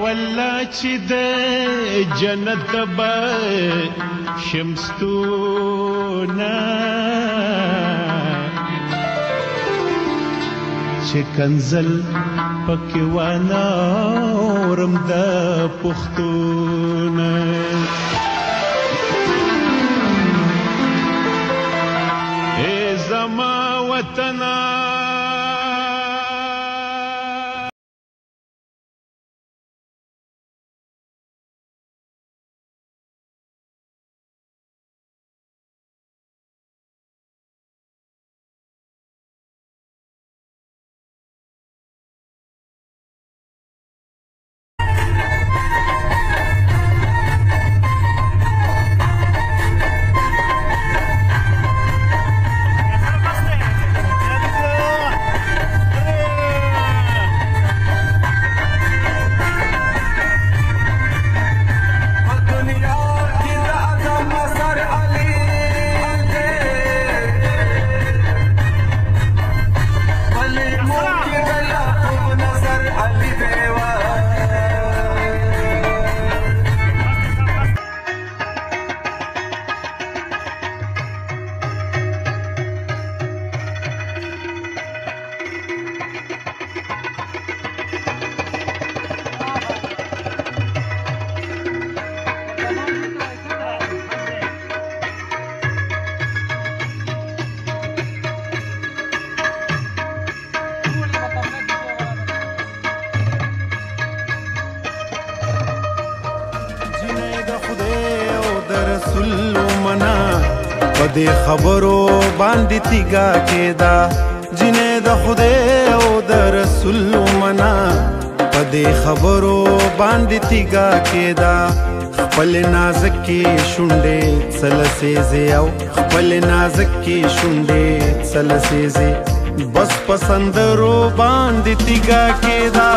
والله چې د جنت به شمستونه چې کنزل پکې وانورم د پښتون ای زما وطن دې خبرو باندې تیګا کېدا جنې د خدای او د رسول منا په دې خبرو باندې تیګا کېدا خپل نازک کی شونډې سلسېزي او خپل نازک کی شونډې سلسېزي بس پسندرو باندې تیګا کېدا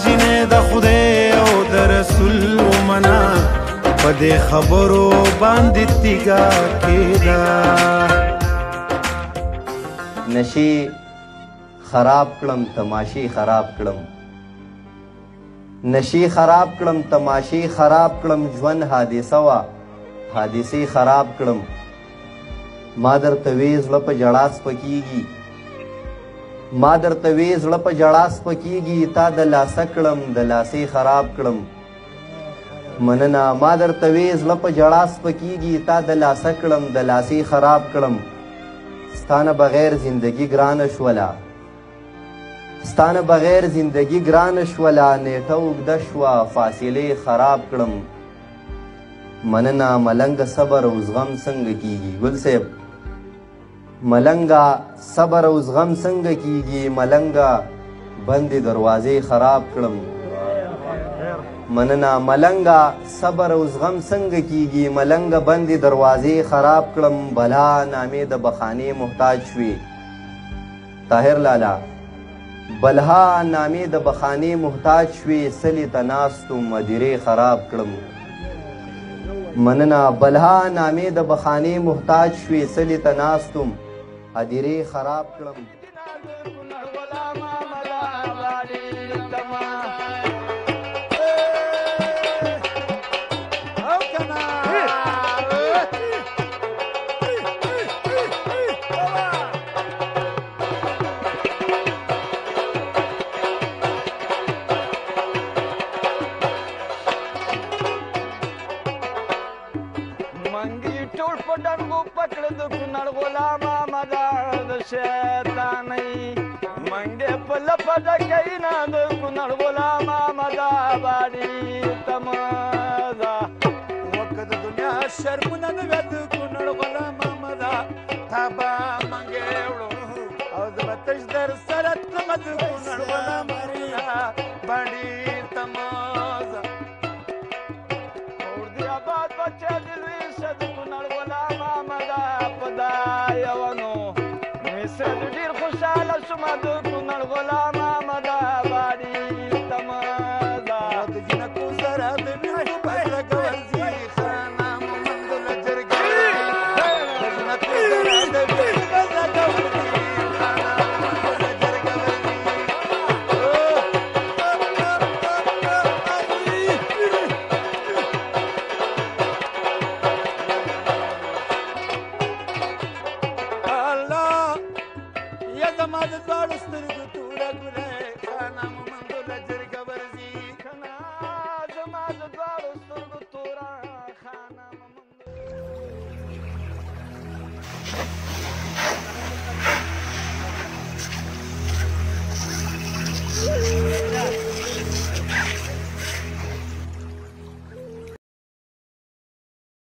جنې د خدای او د رسول منا پدې خبرو باندې تیګا کېدا نشي خراب کړم تماشي خراب کړم نشي خراب کړم تماشي خراب کړم ژوند حادثه وا حادثه خراب کړم ما درته وې زړه په جړا سپکیږي ما درته وې زړه په جړا سپکیږي تا د لاسه کړم د لاسې خراب کړم مننه ما درته وې زړه په جړا سپکیږي تا د لاسه کړم د لاسې خراب کړم ستانه بغیر زندگی ګرانه شوله ستانه بغیر زندگی ګرانه شوله نیټه اوږده شوه فاصلې خراب کړم مننه ملنګه صبر او زغم څنګه کیږي ګل صاحب ملنګه صبر او زغم څنګه کیږي ملنګه بندې دروازې خراب کړم مننه ملنګه صبر او زغم څنګه کیږي ملنګه بندې دروازې خراب کړم بلا نامې د بخانې محتاج شوې طاهر لالا بلها نامې د بخانې محتاج شوې سلې ته ناستم مدیرې خراب کړم مننه بلها نامې د بخانې محتاج شوې سلې ته ناستم هدیرې خراب کړم منګه په لپډه کینا د کونړ غلام آمد آبادی تمازا وکد دنیا شرمونه د ود کونړ غلام آمد تابا منګه وړو او د بتش در سره تمد کونړ غلام آمد باندې تمازا